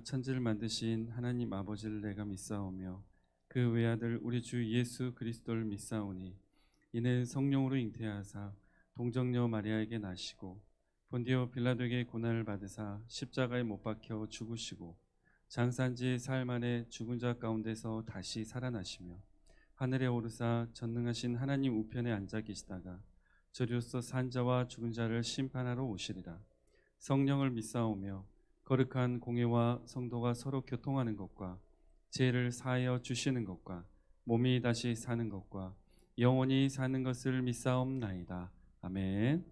천지를 만드신 하나님 아버지를 내가 믿사오며 그 외아들 우리 주 예수 그리스도를 믿사오니 이는 성령으로 잉태하사 동정녀 마리아에게 나시고 본디오 빌라도에게 고난을 받으사 십자가에 못 박혀 죽으시고 장사한지 사흘 만에 죽은 자 가운데서 다시 살아나시며 하늘에 오르사 전능하신 하나님 우편에 앉아 계시다가 저리로서 산 자와 죽은 자를 심판하러 오시리라. 성령을 믿사오며 거룩한 공회와 성도가 서로 교통하는 것과 죄를 사하여 주시는 것과 몸이 다시 사는 것과 영원히 사는 것을 믿사옵나이다. 아멘.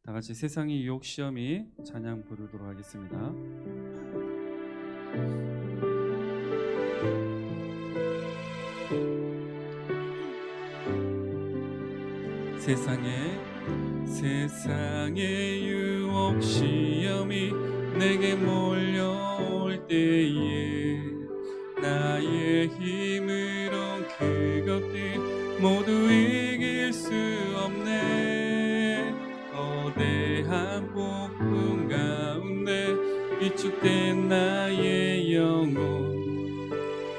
다 같이 세상의 유혹 시험이 찬양 부르도록 하겠습니다. 세상의 유혹 시험이 내게 몰려올 때에 나의 힘으론 그것들 모두 이길 수 없네. 거대한 폭풍 가운데 위축된 나의 영혼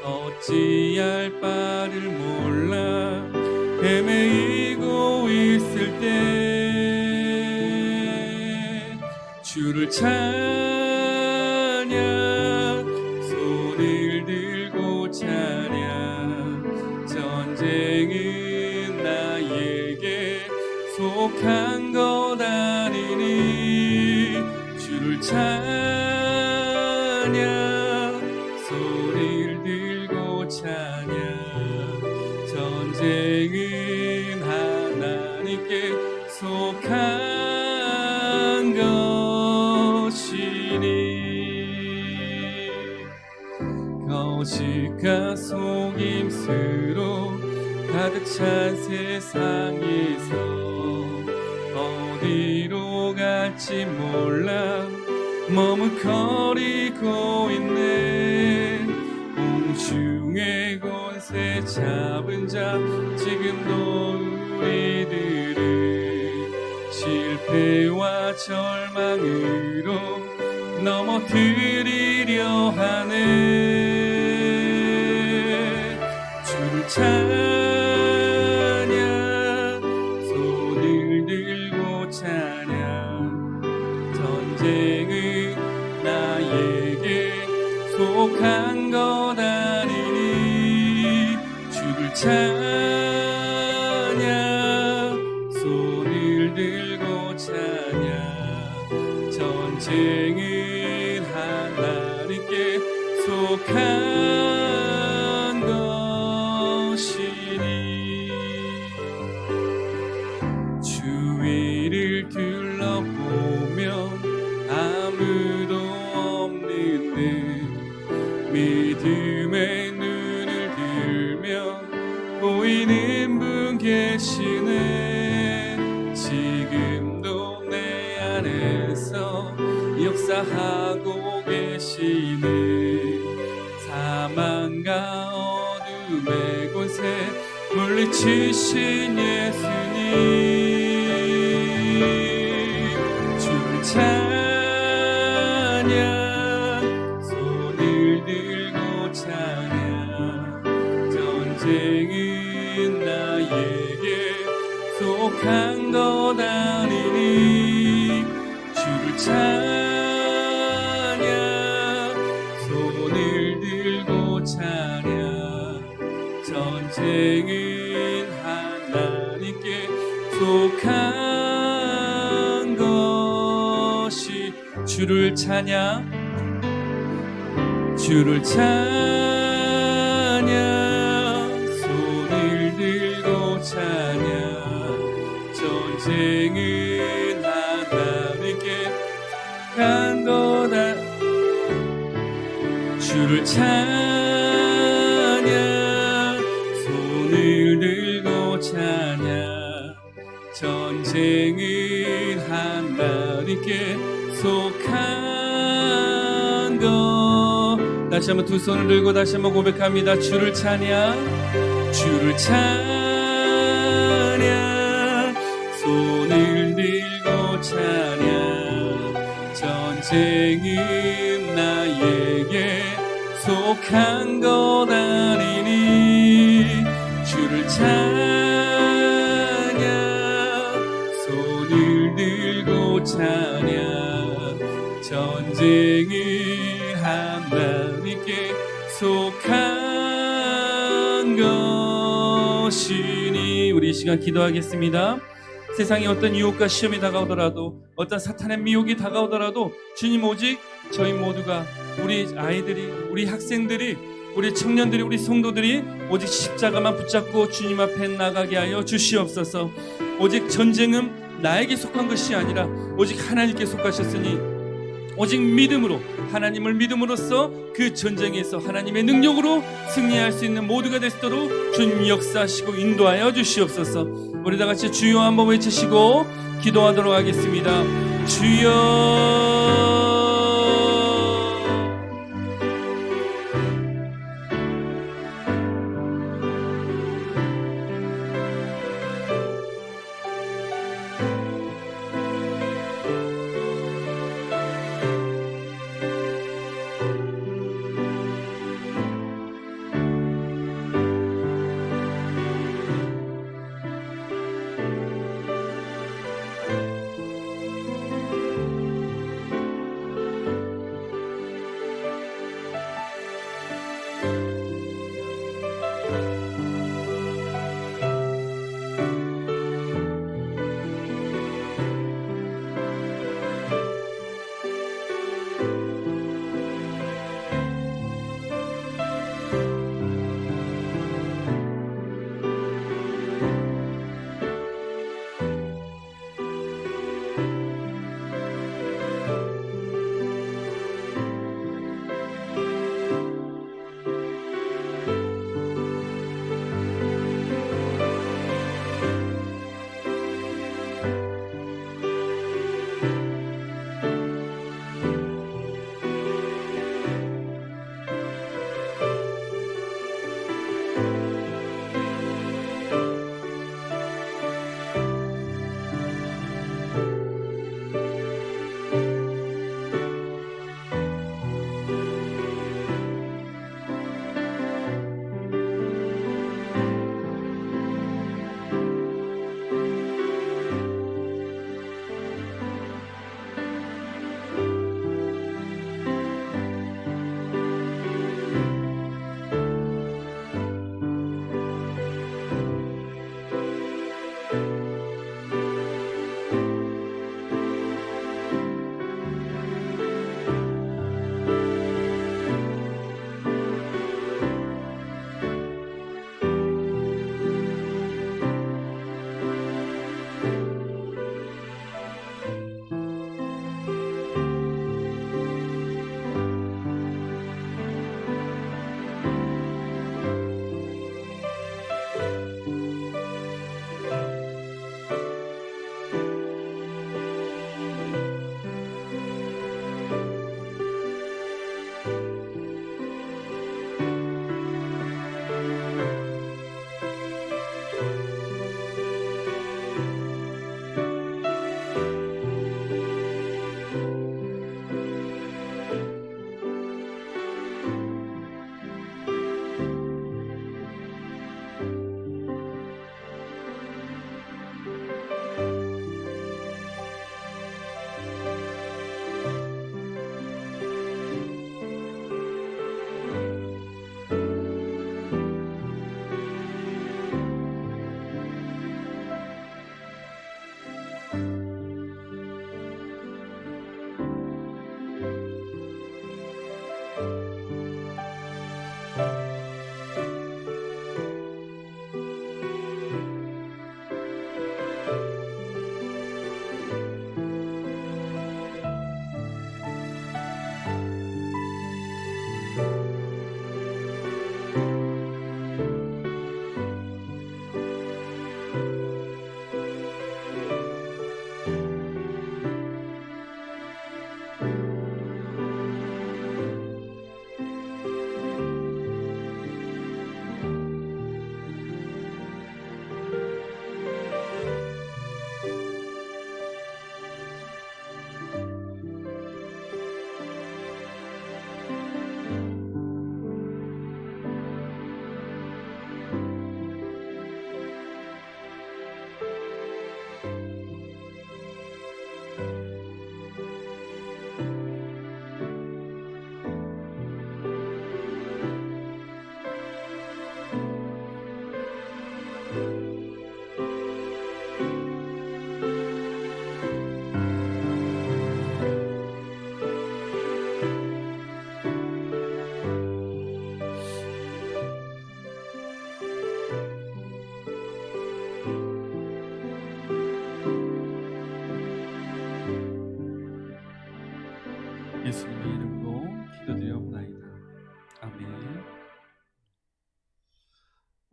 어찌할 바를 몰라 헤매이고 있을 때 주를 찬양 손을 들고 찬양 전쟁은 나에게 속한 것 아니니 주를 찬양 손을 들고 찬양 전쟁은 하나님께 속한 거짓과 속임수로 가득 찬 세상에서 어디로 갈지 몰라 머뭇거리고 있는 공중의 권세 잡은 자 지금도 우리들을 실패와 절망으로 넘어뜨리려 하네. 주를 찬양 손을 들고 찬양 전쟁은 나에게 속한 것 아니니 주를 찬양 손을 들고 찬양 전쟁은 하나님께 속한 것이니 주위를 둘러보면 아무도 없는데 믿음의 눈을 들면 보이는 분 계시네. 지금도 내 안에서 역사하고 계시네. 사망과 어둠의 권세 물리치신 예수님 주를 찬양 손을 들고 찬양 전쟁은 나에게 속한 것 아니니 주를 찬양 손을 들고 찬양 전쟁은 하나님께 속한 것이 주를 찬양 손을 들고 찬양 전쟁은 하나님께 간 거다. 주를 찬양 손을 들고 찬양 전쟁은 하나님께 속한 것. 다시 한번 두 손을 들고 다시 한번 고백합니다. 주를 찬양 손을 들고 찬양 전쟁은 나에게 속한 것 아니니 주를 찬양 손을 들고 찬양 전쟁은 하나님께 속한 것이니. 우리 이 시간 기도하겠습니다. 세상에 어떤 유혹과 시험이 다가오더라도 어떤 사탄의 미혹이 다가오더라도 주님 오직 저희 모두가 우리 아이들이 우리 학생들이 우리 청년들이 우리 성도들이 오직 십자가만 붙잡고 주님 앞에 나가게 하여 주시옵소서. 오직 전쟁은 나에게 속한 것이 아니라 오직 하나님께 속하셨으니 오직 믿음으로 하나님을 믿음으로써 그 전쟁에서 하나님의 능력으로 승리할 수 있는 모두가 될 수 있도록 주님 역사하시고 인도하여 주시옵소서. 우리 다 같이 주여 한번 외치시고 기도하도록 하겠습니다. 주여.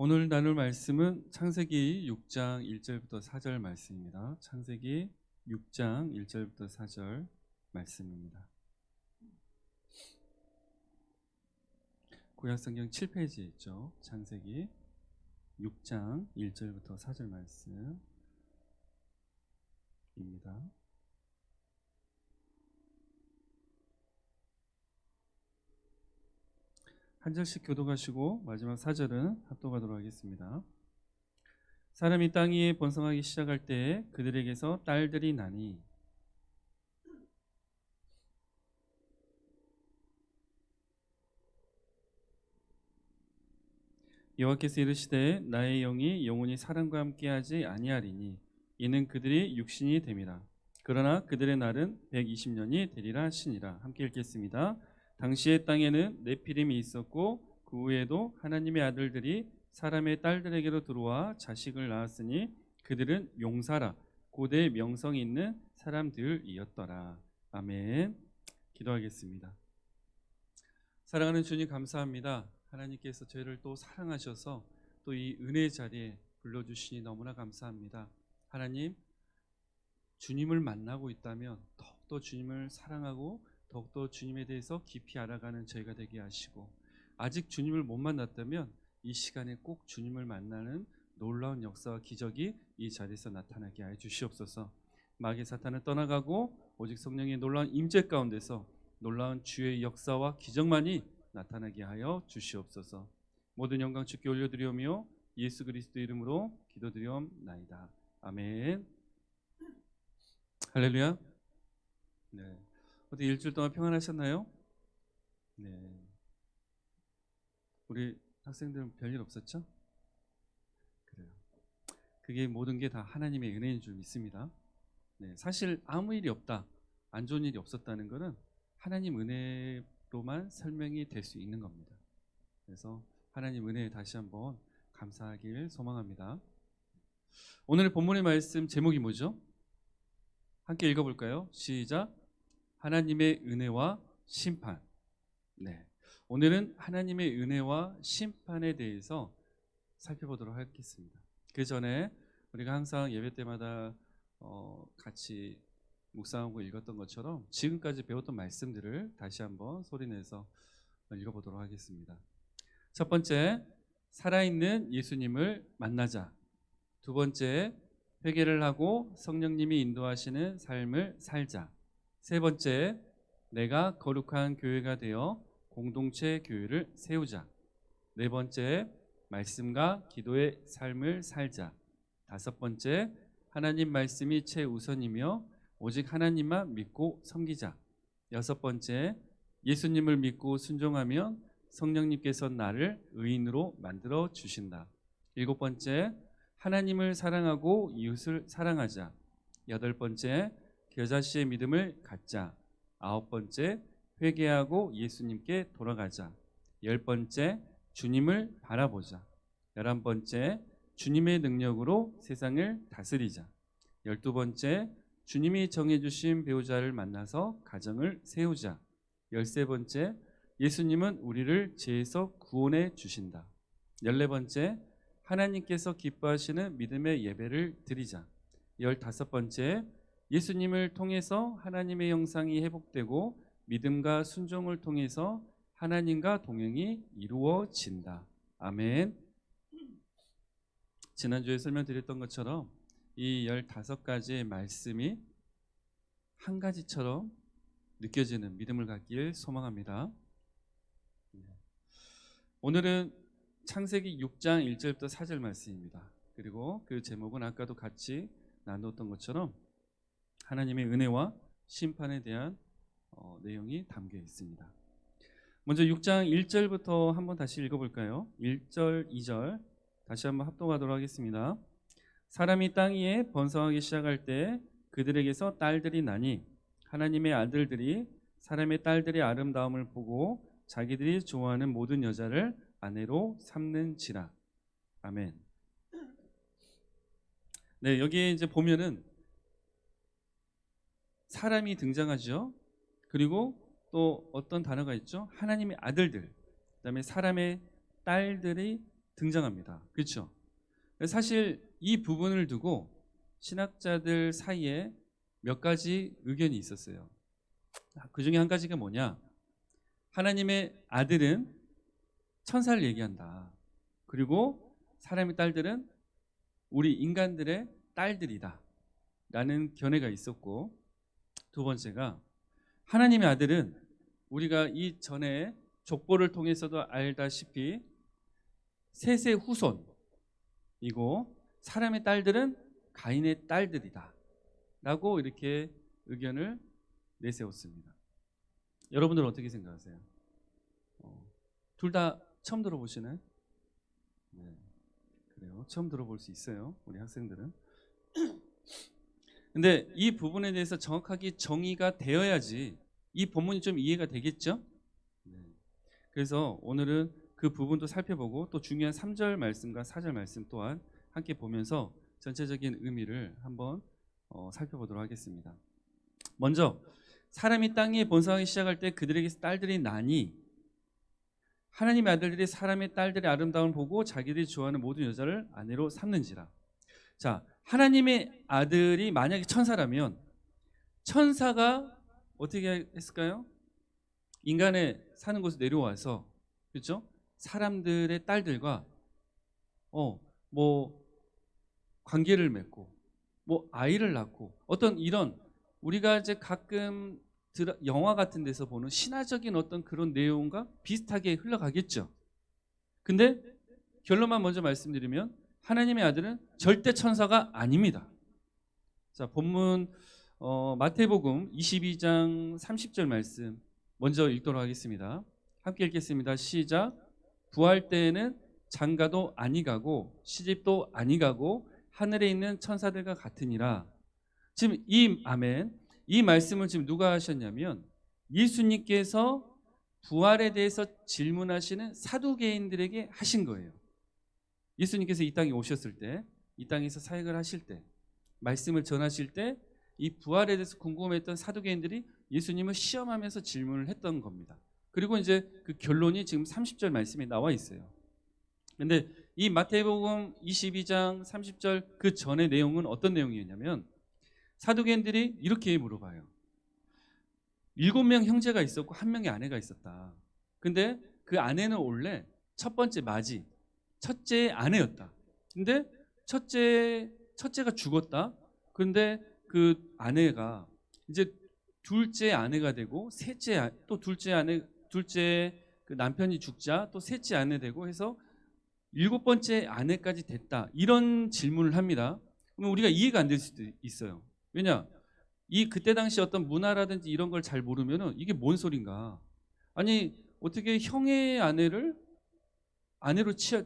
오늘 나눌 말씀은 창세기 6장 1절부터 4절 말씀입니다. 창세기 6장 1절부터 4절 말씀입니다. 구약성경 7페이지에 있죠. 창세기 6장 1절부터 4절 말씀입니다. 한 절씩 교독하시고 마지막 4절은 합독하도록 하겠습니다. 사람이 땅 위에 번성하기 시작할 때에 그들에게서 딸들이 나니 여호와께서 이르시되 나의 영이 영원히 사람과 함께하지 아니하리니 이는 그들이 육신이 됨이라. 그러나 그들의 날은 120년이 되리라 하시니라. 함께 읽겠습니다. 당시의 땅에는 네피림이 있었고 그 후에도 하나님의 아들들이 사람의 딸들에게로 들어와 자식을 낳았으니 그들은 용사라 고대 명성이 있는 사람들이었더라. 아멘. 기도하겠습니다. 사랑하는 주님 감사합니다. 하나님께서 저희를 또 사랑하셔서 또 이 은혜의 자리에 불러주시니 너무나 감사합니다. 하나님, 주님을 만나고 있다면 더욱더 주님을 사랑하고 더욱더 주님에 대해서 깊이 알아가는 저희가 되게 하시고, 아직 주님을 못 만났다면 이 시간에 꼭 주님을 만나는 놀라운 역사와 기적이 이 자리에서 나타나게 하여 주시옵소서. 마귀 사탄을 떠나가고 오직 성령의 놀라운 임재 가운데서 놀라운 주의 역사와 기적만이 나타나게 하여 주시옵소서. 모든 영광 주께 올려드리오며 예수 그리스도 이름으로 기도드리옵나이다. 아멘. 할렐루야. 네. 어떻게 일주일 동안 평안하셨나요? 네. 우리 학생들은 별일 없었죠? 그래요. 그게 모든 게 다 하나님의 은혜인 줄 믿습니다. 네. 사실 아무 일이 없다, 안 좋은 일이 없었다는 것은 하나님 은혜로만 설명이 될 수 있는 겁니다. 그래서 하나님 은혜에 다시 한번 감사하길 소망합니다. 오늘의 본문의 말씀 제목이 뭐죠? 함께 읽어볼까요? 시작. 하나님의 은혜와 심판. 네. 오늘은 하나님의 은혜와 심판에 대해서 살펴보도록 하겠습니다. 그 전에 우리가 항상 예배 때마다 같이 묵상하고 읽었던 것처럼 지금까지 배웠던 말씀들을 다시 한번 소리내서 읽어보도록 하겠습니다. 첫 번째, 살아있는 예수님을 만나자. 두 번째, 회개를 하고 성령님이 인도하시는 삶을 살자. 세 번째, 내가 거룩한 교회가 되어 공동체 교회를 세우자. 네 번째, 말씀과 기도의 삶을 살자. 다섯 번째, 하나님 말씀이 최우선이며 오직 하나님만 믿고 섬기자. 여섯 번째, 예수님을 믿고 순종하면 성령님께서 나를 의인으로 만들어 주신다. 일곱 번째, 하나님을 사랑하고 이웃을 사랑하자. 여덟 번째, 겨자씨의 믿음을 갖자. 아홉 번째, 회개하고 예수님께 돌아가자. 열 번째, 주님을 바라보자. 11번째, 주님의 능력으로 세상을 다스리자. 12번째, 주님이 정해주신 배우자를 만나서 가정을 세우자. 13번째, 예수님은 우리를 죄에서 구원해 주신다. 14번째, 하나님께서 기뻐하시는 믿음의 예배를 드리자. 15번째, 예수님을 통해서 하나님의 형상이 회복되고 믿음과 순종을 통해서 하나님과 동행이 이루어진다. 아멘. 지난주에 설명드렸던 것처럼 이 15가지의 말씀이 한 가지처럼 느껴지는 믿음을 갖길 소망합니다. 오늘은 창세기 6장 1절부터 4절 말씀입니다. 그리고 그 제목은 아까도 같이 나눴던 것처럼 하나님의 은혜와 심판에 대한 내용이 담겨 있습니다. 먼저 6장 1절부터 한번 다시 읽어볼까요? 1절, 2절 다시 한번 합독하도록 하겠습니다. 사람이 땅 위에 번성하기 시작할 때 그들에게서 딸들이 나니 하나님의 아들들이 사람의 딸들의 아름다움을 보고 자기들이 좋아하는 모든 여자를 아내로 삼는지라. 아멘. 네, 여기에 이제 보면은 사람이 등장하죠. 그리고 또 어떤 단어가 있죠? 하나님의 아들들, 그다음에 사람의 딸들이 등장합니다. 그렇죠? 사실 이 부분을 두고 신학자들 사이에 몇 가지 의견이 있었어요. 그 중에 한 가지가 뭐냐? 하나님의 아들은 천사를 얘기한다. 그리고 사람의 딸들은 우리 인간들의 딸들이다 라는 견해가 있었고, 두 번째가 하나님의 아들은 우리가 이 전에 족보를 통해서도 알다시피 셋의 후손이고 사람의 딸들은 가인의 딸들이다 라고 이렇게 의견을 내세웠습니다. 여러분들은 어떻게 생각하세요? 둘 다 처음 들어보시나요? 네, 그래요. 처음 들어볼 수 있어요, 우리 학생들은. 근데 이 부분에 대해서 정확하게 정의가 되어야지 이 본문이 좀 이해가 되겠죠? 네. 그래서 오늘은 그 부분도 살펴보고 또 중요한 3절 말씀과 4절 말씀 또한 함께 보면서 전체적인 의미를 한번 살펴보도록 하겠습니다. 먼저 사람이 땅에 번성하기 시작할 때 그들에게서 딸들이 나니 하나님의 아들들이 사람의 딸들의 아름다움을 보고 자기들이 좋아하는 모든 여자를 아내로 삼는지라. 자, 하나님의 아들이 만약에 천사라면 천사가 어떻게 했을까요? 인간의 사는 곳에 내려와서, 그렇죠? 사람들의 딸들과 뭐 관계를 맺고 뭐 아이를 낳고 어떤 이런 우리가 이제 가끔 영화 같은 데서 보는 신화적인 어떤 그런 내용과 비슷하게 흘러가겠죠. 근데 결론만 먼저 말씀드리면 하나님의 아들은 절대 천사가 아닙니다. 자, 본문 마태복음 22장 30절 말씀 먼저 읽도록 하겠습니다. 함께 읽겠습니다. 시작. 부활 때에는 장가도 아니가고 시집도 아니가고 하늘에 있는 천사들과 같으니라. 지금 이 말씀을 지금 누가 하셨냐면 예수님께서 부활에 대해서 질문하시는 사두개인들에게 하신 거예요. 예수님께서 이 땅에 오셨을 때, 이 땅에서 사역을 하실 때, 말씀을 전하실 때 이 부활에 대해서 궁금했던 사두개인들이 예수님을 시험하면서 질문을 했던 겁니다. 그리고 이제 그 결론이 지금 30절 말씀에 나와 있어요. 근데 이 마태복음 22장 30절 그 전의 내용은 어떤 내용이었냐면 사두개인들이 이렇게 물어봐요. 7명 형제가 있었고 1명의 아내가 있었다. 근데 그 아내는 원래 첫 번째 마지, 첫째의 아내였다. 근데 첫째가 죽었다. 그런데 그 아내가 이제 둘째 아내가 되고 또 둘째 그 남편이 죽자 또 셋째 아내 되고 해서 7번째 아내까지 됐다. 이런 질문을 합니다. 그러면 우리가 이해가 안 될 수도 있어요. 왜냐? 그때 당시 어떤 문화라든지 이런 걸 잘 모르면은 이게 뭔 소린가? 아니, 어떻게 형의 아내를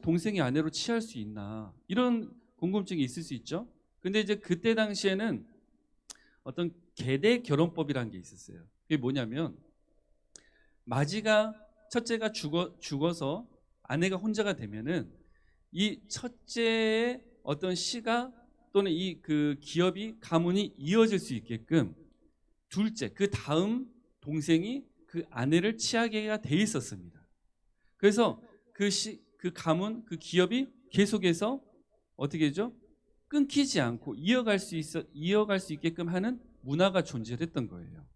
동생의 아내로 취할 수 있나? 이런 궁금증이 있을 수 있죠. 근데 이제 그때 당시에는 어떤 계대 결혼법이라는 게 있었어요. 그게 뭐냐면 첫째가 죽어서 아내가 혼자가 되면은 이 첫째의 어떤 씨가 또는 이 그 기업이 가문이 이어질 수 있게끔 둘째 그 다음 동생이 그 아내를 취하게가 돼 있었습니다. 그래서 그 가문 그 기업이 계속해서 어떻게 되죠? 끊기지 않고 이어갈 수 있게끔 하는 문화가 존재했던 거예요.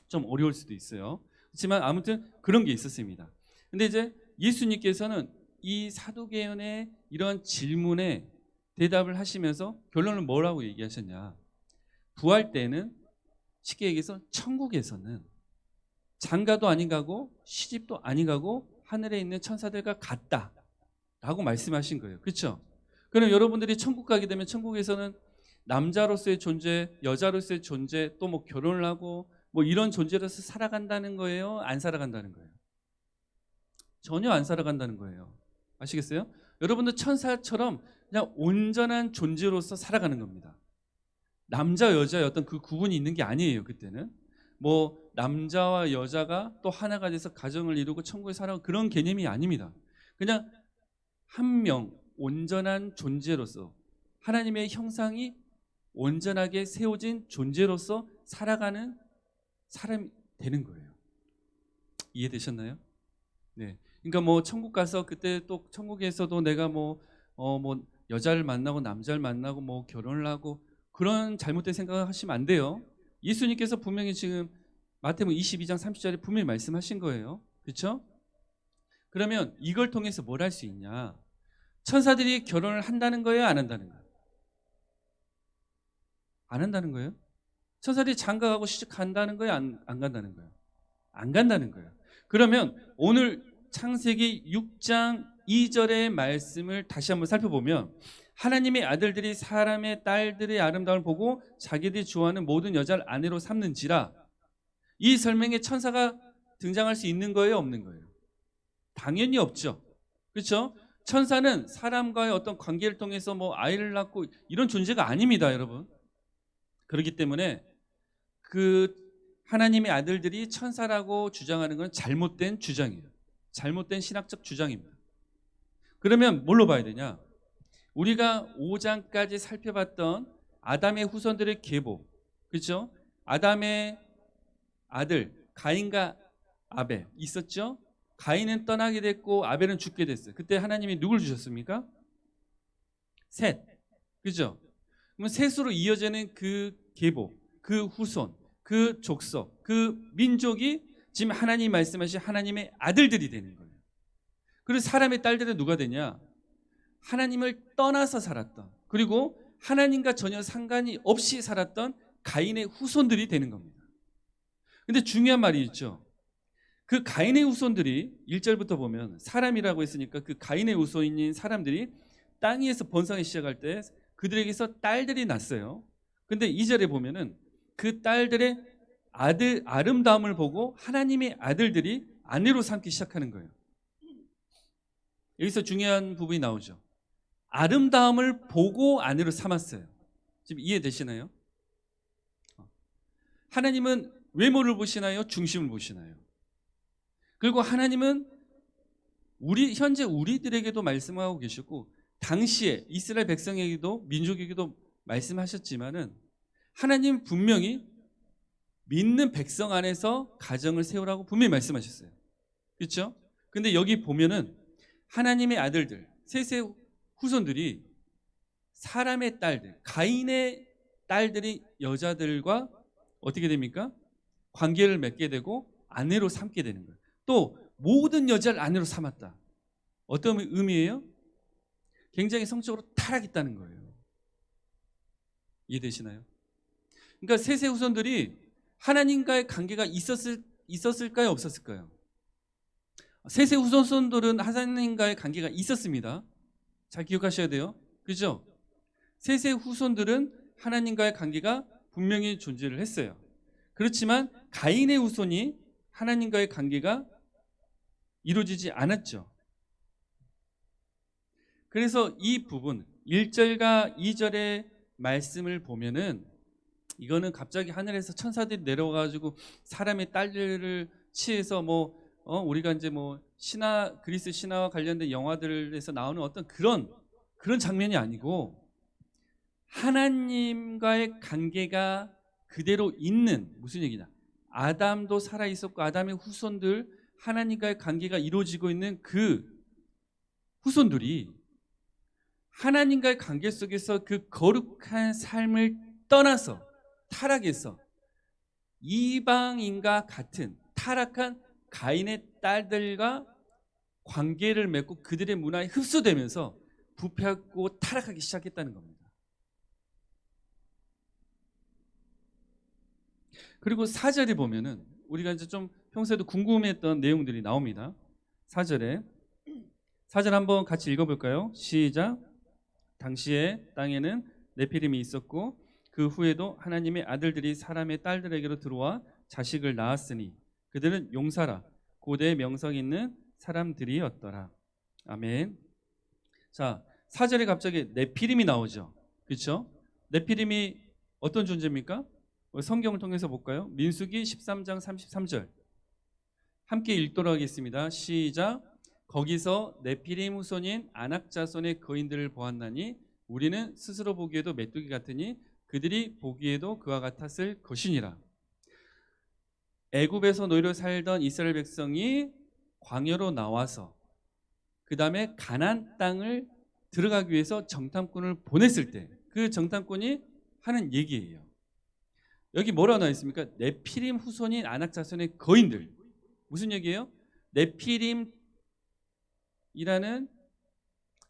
좀 어려울 수도 있어요. 그렇지만 아무튼 그런 게 있었습니다. 근데 이제 예수님께서는 이 사두개인의 이런 질문에 대답을 하시면서 결론을 뭐라고 얘기하셨냐? 부활 때는 쉽게 얘기해서 천국에서는 장가도 아니 가고 시집도 아니 가고 하늘에 있는 천사들과 같다라고 말씀하신 거예요. 그렇죠? 그럼 여러분들이 천국 가게 되면 천국에서는 남자로서의 존재, 여자로서의 존재, 또 뭐 결혼을 하고 뭐 이런 존재로서 살아간다는 거예요? 안 살아간다는 거예요? 전혀 안 살아간다는 거예요. 아시겠어요? 여러분들 천사처럼 그냥 온전한 존재로서 살아가는 겁니다. 남자 여자의 어떤 그 구분이 있는 게 아니에요. 그때는 뭐 남자와 여자가 또 하나가 돼서 가정을 이루고 천국에 살아가는 그런 개념이 아닙니다. 그냥 한 명 온전한 존재로서 하나님의 형상이 온전하게 세워진 존재로서 살아가는 사람이 되는 거예요. 이해되셨나요? 네. 그러니까 뭐 천국 가서 그때 또 천국에서도 내가 뭐 여자를 만나고 남자를 만나고 뭐 결혼을 하고 그런 잘못된 생각을 하시면 안 돼요. 예수님께서 분명히 지금 마태복음 22장 30절에 분명히 말씀하신 거예요. 그렇죠? 그러면 이걸 통해서 뭘 할 수 있냐? 천사들이 결혼을 한다는 거예요, 안 한다는 거예요? 안 한다는 거예요? 천사들이 장가가고 시집간다는 거예요, 안 간다는 거예요? 안 간다는 거예요. 그러면 오늘 창세기 6장 2절의 말씀을 다시 한번 살펴보면 하나님의 아들들이 사람의 딸들의 아름다움을 보고 자기들이 좋아하는 모든 여자를 아내로 삼는지라, 이 설명에 천사가 등장할 수 있는 거예요, 없는 거예요? 당연히 없죠. 그렇죠? 천사는 사람과의 어떤 관계를 통해서 뭐 아이를 낳고 이런 존재가 아닙니다, 여러분. 그렇기 때문에 그 하나님의 아들들이 천사라고 주장하는 건 잘못된 주장이에요. 잘못된 신학적 주장입니다. 그러면 뭘로 봐야 되냐? 우리가 5장까지 살펴봤던 아담의 후손들의 계보, 그렇죠? 아담의 아들 가인과 아벨 있었죠? 가인은 떠나게 됐고 아벨은 죽게 됐어요. 그때 하나님이 누굴 주셨습니까? 셋, 그죠? 그러면 셋으로 이어지는 그 계보, 그 후손, 그 족속, 그 민족이 지금 하나님이 말씀하신 하나님의 아들들이 되는 거예요. 그리고 사람의 딸들은 누가 되냐? 하나님을 떠나서 살았던, 그리고 하나님과 전혀 상관이 없이 살았던 가인의 후손들이 되는 겁니다. 근데 중요한 말이 있죠. 그 가인의 후손들이 1절부터 보면 사람이라고 했으니까 그 가인의 후손인 사람들이 땅 위에서 번성하기 시작할 때 그들에게서 딸들이 났어요. 근데 2절에 보면은 그 딸들의 아름다움을 보고 하나님의 아들들이 아내로 삼기 시작하는 거예요. 여기서 중요한 부분이 나오죠. 아름다움을 보고 아내로 삼았어요. 지금 이해되시나요? 하나님은 외모를 보시나요? 중심을 보시나요? 그리고 하나님은 현재 우리들에게도 말씀하고 계시고 당시에 이스라엘 백성에게도 민족에게도 말씀하셨지만은 하나님 분명히 믿는 백성 안에서 가정을 세우라고 분명히 말씀하셨어요. 그렇죠? 근데 여기 보면은 하나님의 아들들, 셋의 후손들이 사람의 딸들, 가인의 딸들이 여자들과 어떻게 됩니까? 관계를 맺게 되고 아내로 삼게 되는 거예요. 또 모든 여자를 아내로 삼았다. 어떤 의미예요? 굉장히 성적으로 타락했다는 거예요. 이해되시나요? 그러니까 셋의 후손들이 하나님과의 관계가 있었을까요? 없었을까요? 셋의 후손들은 하나님과의 관계가 있었습니다. 잘 기억하셔야 돼요. 그렇죠? 셋의 후손들은 하나님과의 관계가 분명히 존재를 했어요. 그렇지만 가인의 후손이 하나님과의 관계가 이루어지지 않았죠. 그래서 이 부분 1절과 2절의 말씀을 보면은 이거는 갑자기 하늘에서 천사들이 내려와가지고 사람의 딸들을 취해서 우리가 이제 그리스 신화와 관련된 영화들에서 나오는 어떤 그런 장면이 아니고 하나님과의 관계가 그대로 있는, 무슨 얘기냐? 아담도 살아 있었고 아담의 후손들, 하나님과의 관계가 이루어지고 있는 그 후손들이 하나님과의 관계 속에서 그 거룩한 삶을 떠나서 타락해서 이방인과 같은 타락한 가인의 딸들과 관계를 맺고 그들의 문화에 흡수되면서 부패하고 타락하기 시작했다는 겁니다. 그리고 4절에 보면은 우리가 이제 좀 평소에도 궁금했던 내용들이 나옵니다. 4절 한번 같이 읽어볼까요? 시작. 당시에 땅에는 네피림이 있었고 그 후에도 하나님의 아들들이 사람의 딸들에게로 들어와 자식을 낳았으니 그들은 용사라 고대의 명성 있는 사람들이었더라. 아멘. 자, 4절에 갑자기 네피림이 나오죠. 그렇죠? 네피림이 어떤 존재입니까? 성경을 통해서 볼까요? 민수기 13장 33절 함께 읽도록 하겠습니다. 시작. 거기서 네피림 후손인 아낙 자손의 거인들을 보았나니 우리는 스스로 보기에도 메뚜기 같으니 그들이 보기에도 그와 같았을 것이니라. 애굽에서 노예로 살던 이스라엘 백성이 광야로 나와서 그 다음에 가나안 땅을 들어가기 위해서 정탐꾼을 보냈을 때 그 정탐꾼이 하는 얘기예요. 여기 뭐라고 나와 있습니까? 네피림 후손인 아낙 자손의 거인들. 무슨 얘기예요? 네피림이라는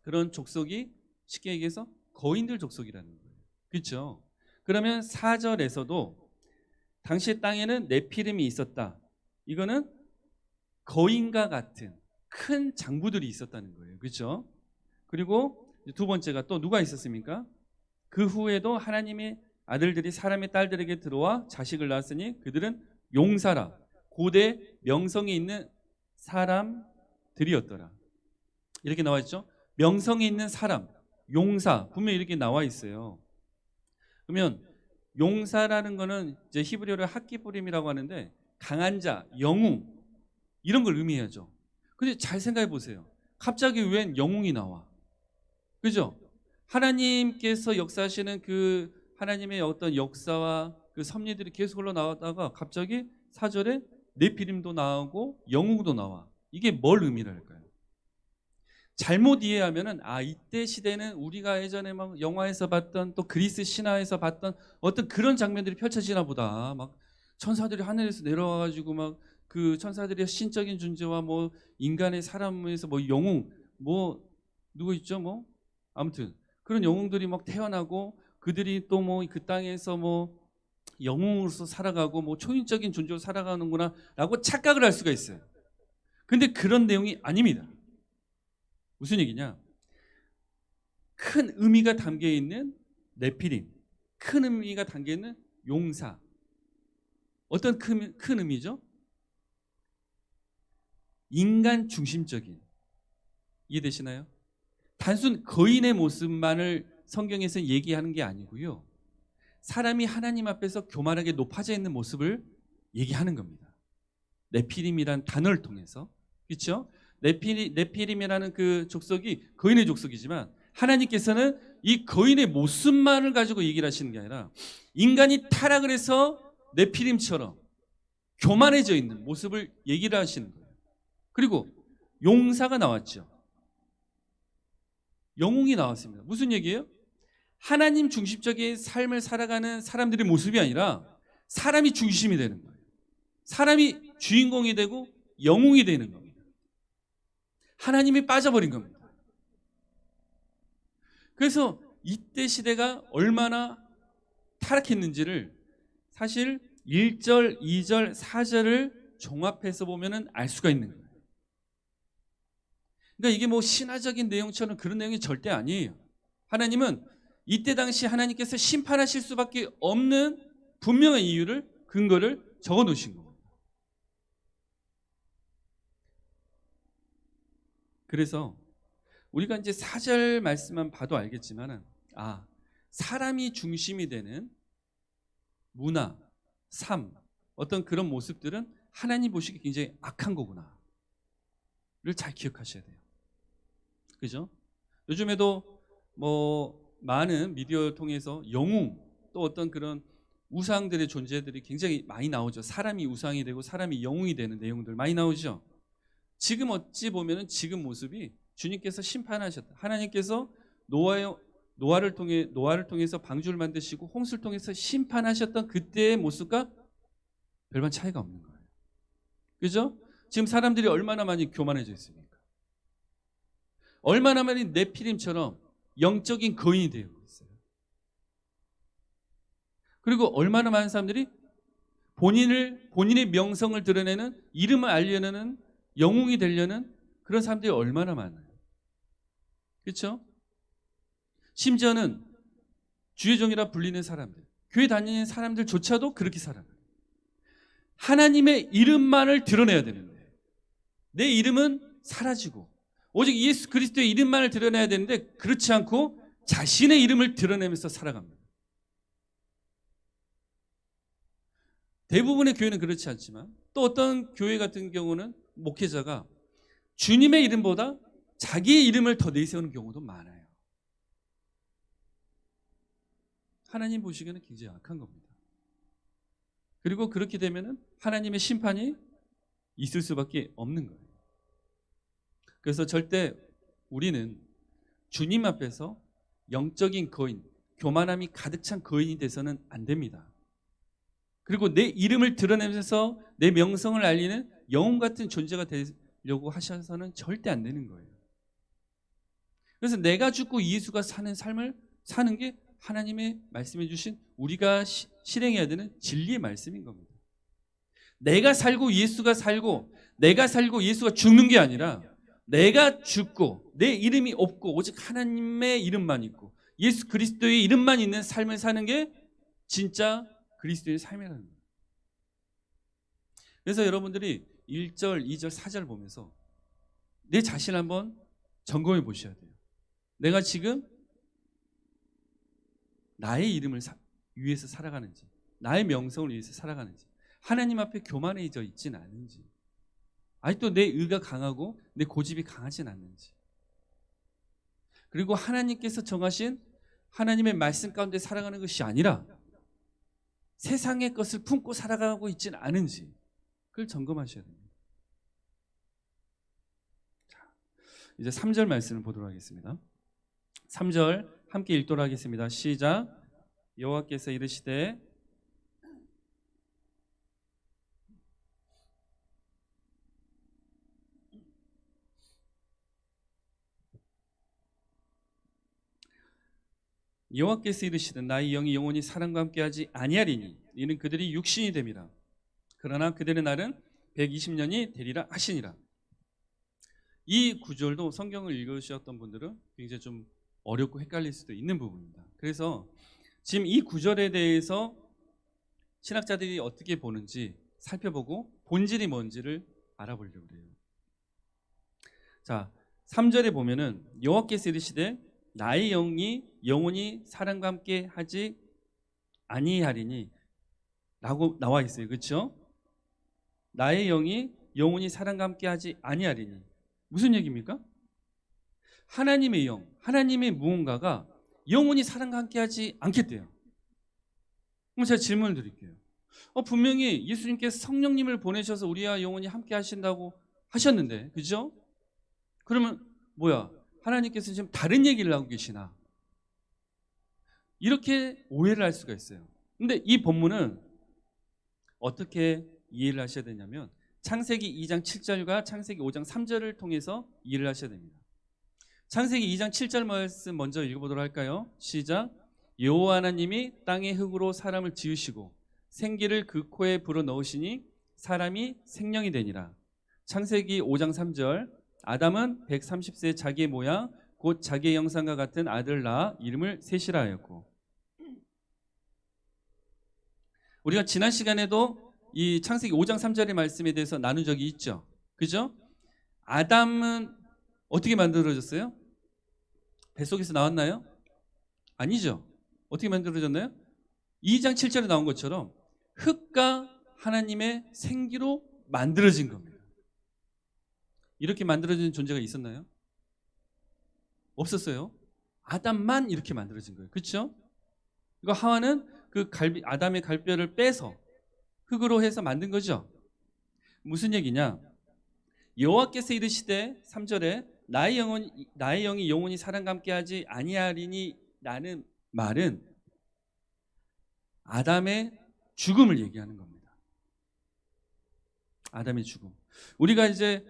그런 족속이 쉽게 얘기해서 거인들 족속이라는 거예요. 그렇죠? 그러면 4절에서도 당시 땅에는 네피림이 있었다. 이거는 거인과 같은 큰 장부들이 있었다는 거예요. 그렇죠? 그리고 두 번째가 또 누가 있었습니까? 그 후에도 하나님의 아들들이 사람의 딸들에게 들어와 자식을 낳았으니 그들은 용사라 고대 명성이 있는 사람들이었더라. 이렇게 나와 있죠. 명성이 있는 사람, 용사 분명히 이렇게 나와 있어요. 그러면 용사라는 거는 이제 히브리어로 학기뿌림이라고 하는데 강한 자, 영웅 이런 걸 의미하죠. 근데 잘 생각해 보세요. 갑자기 웬 영웅이 나와? 그죠? 하나님께서 역사하시는 그 하나님의 어떤 역사와 그 섭리들이 계속 흘러나왔다가 갑자기 4절에 네피림도 나오고 영웅도 나와. 이게 뭘 의미할까요? 잘못 이해하면은 이때 시대는 우리가 예전에 막 영화에서 봤던 또 그리스 신화에서 봤던 어떤 그런 장면들이 펼쳐지나 보다. 막 천사들이 하늘에서 내려와 가지고 막 그 천사들의 신적인 존재와 뭐 인간의 사람에서 뭐 영웅 뭐 누구 있죠? 뭐 아무튼 그런 영웅들이 막 태어나고 그들이 또 뭐 그 땅에서 뭐 영웅으로서 살아가고 뭐 초인적인 존재로 살아가는구나라고 착각을 할 수가 있어요. 근데 그런 내용이 아닙니다. 무슨 얘기냐? 큰 의미가 담겨 있는 네피림, 큰 의미가 담겨 있는 용사. 어떤 큰 의미죠? 인간 중심적인. 이해되시나요? 단순 거인의 모습만을 성경에서 얘기하는 게 아니고요. 사람이 하나님 앞에서 교만하게 높아져 있는 모습을 얘기하는 겁니다. 네피림이란 단어를 통해서. 그렇죠? 네피림이라는 그 족속이 거인의 족속이지만 하나님께서는 이 거인의 모습만을 가지고 얘기를 하시는 게 아니라 인간이 타락을 해서 네피림처럼 교만해져 있는 모습을 얘기를 하시는 거예요. 그리고 용사가 나왔죠. 영웅이 나왔습니다. 무슨 얘기예요? 하나님 중심적인 삶을 살아가는 사람들의 모습이 아니라 사람이 중심이 되는 거예요. 사람이 주인공이 되고 영웅이 되는 겁니다. 하나님이 빠져버린 겁니다. 그래서 이때 시대가 얼마나 타락했는지를 사실 1절, 2절, 4절을 종합해서 보면 알 수가 있는 거예요. 그러니까 이게 뭐 신화적인 내용처럼 그런 내용이 절대 아니에요. 하나님은 이때 당시 하나님께서 심판하실 수밖에 없는 분명한 이유를 근거를 적어 놓으신 겁니다. 그래서 우리가 이제 4절 말씀만 봐도 알겠지만은 사람이 중심이 되는 문화, 삶, 어떤 그런 모습들은 하나님 보시기에 굉장히 악한 거구나를 잘 기억하셔야 돼요. 그죠? 요즘에도 뭐 많은 미디어를 통해서 영웅 또 어떤 그런 우상들의 존재들이 굉장히 많이 나오죠. 사람이 우상이 되고 사람이 영웅이 되는 내용들 많이 나오죠. 지금 어찌 보면은 지금 모습이 주님께서 심판하셨다. 하나님께서 노아를 통해서 방주를 만드시고 홍수를 통해서 심판하셨던 그때의 모습과 별반 차이가 없는 거예요. 그죠? 지금 사람들이 얼마나 많이 교만해져 있습니까? 얼마나 많이 네피림처럼 영적인 거인이 되어 있어요. 그리고 얼마나 많은 사람들이 본인의 명성을 드러내는 이름을 알려내는 영웅이 되려는 그런 사람들이 얼마나 많아요. 그렇죠? 심지어는 주의 종이라 불리는 사람들, 교회 다니는 사람들조차도 그렇게 살아가요. 하나님의 이름만을 드러내야 되는데 내 이름은 사라지고 오직 예수 그리스도의 이름만을 드러내야 되는데 그렇지 않고 자신의 이름을 드러내면서 살아갑니다. 대부분의 교회는 그렇지 않지만 또 어떤 교회 같은 경우는 목회자가 주님의 이름보다 자기의 이름을 더 내세우는 경우도 많아요. 하나님 보시기에는 굉장히 악한 겁니다. 그리고 그렇게 되면 하나님의 심판이 있을 수밖에 없는 거예요. 그래서 절대 우리는 주님 앞에서 영적인 거인, 교만함이 가득 찬 거인이 돼서는 안 됩니다. 그리고 내 이름을 드러내면서 내 명성을 알리는 영웅 같은 존재가 되려고 하셔서는 절대 안 되는 거예요. 그래서 내가 죽고 예수가 사는 삶을 사는 게 하나님의 말씀해 주신 우리가 실행해야 되는 진리의 말씀인 겁니다. 내가 살고 예수가 살고, 내가 살고 예수가 죽는 게 아니라 내가 죽고 내 이름이 없고 오직 하나님의 이름만 있고 예수 그리스도의 이름만 있는 삶을 사는 게 진짜 그리스도의 삶이라는 거예요. 그래서 여러분들이 1절, 2절, 4절 보면서 내 자신을 한번 점검해 보셔야 돼요. 내가 지금 나의 이름을 위해서 살아가는지, 나의 명성을 위해서 살아가는지, 하나님 앞에 교만해져 있지는 않은지, 아직도 내 의가 강하고 내 고집이 강하진 않는지, 그리고 하나님께서 정하신 하나님의 말씀 가운데 살아가는 것이 아니라 세상의 것을 품고 살아가고 있지는 않은지 그걸 점검하셔야 됩니다. 자, 이제 3절 말씀을 보도록 하겠습니다. 3절 함께 읽도록 하겠습니다. 시작. 여호와께서 이르시되 여호와께서 이르시되 나의 영이 영원히 사람과 함께하지 아니하리니 이는 그들이 육신이 됨이라. 그러나 그들의 날은 120년이 되리라 하시니라. 이 구절도 성경을 읽으셨던 분들은 굉장히 좀 어렵고 헷갈릴 수도 있는 부분입니다. 그래서 지금 이 구절에 대해서 신학자들이 어떻게 보는지 살펴보고 본질이 뭔지를 알아보려고 해요. 자, 3절에 보면은 여호와께서 이르시되 나의 영이 영원히 사람과 함께 하지 아니하리니 라고 나와 있어요. 그렇죠? 나의 영이 영원히 사람과 함께 하지 아니하리니 무슨 얘기입니까? 하나님의 영, 하나님의 무언가가 영원히 사람과 함께 하지 않겠대요. 그럼 제가 질문을 드릴게요. 분명히 예수님께서 성령님을 보내셔서 우리와 영원히 함께 하신다고 하셨는데, 그죠? 그러면 뭐야? 하나님께서 지금 다른 얘기를 하고 계시나? 이렇게 오해를 할 수가 있어요. 근데 이 본문은 어떻게 이해를 하셔야 되냐면 창세기 2장 7절과 창세기 5장 3절을 통해서 이해를 하셔야 됩니다. 창세기 2장 7절 말씀 먼저 읽어보도록 할까요? 시작. 여호와 하나님이 땅의 흙으로 사람을 지으시고 생기를 그 코에 불어넣으시니 사람이 생명이 되니라. 창세기 5장 3절. 아담은 130세 자기의 모양 곧 자기의 형상과 같은 아들을 낳아 이름을 셋이라 하였고, 우리가 지난 시간에도 이 창세기 5장 3절의 말씀에 대해서 나눈 적이 있죠. 그죠? 아담은 어떻게 만들어졌어요? 뱃속에서 나왔나요? 아니죠. 어떻게 만들어졌나요? 2장 7절에 나온 것처럼 흙과 하나님의 생기로 만들어진 겁니다. 이렇게 만들어진 존재가 있었나요? 없었어요. 아담만 이렇게 만들어진 거예요. 그렇죠? 이거 하와는 그 아담의 갈뼈를 빼서 흙으로 해서 만든 거죠. 무슨 얘기냐? 여호와께서 이르시되 3절에 나의 영이 영원히 사람과 함께하지 아니하리니 라는 말은 아담의 죽음을 얘기하는 겁니다. 아담의 죽음. 우리가 이제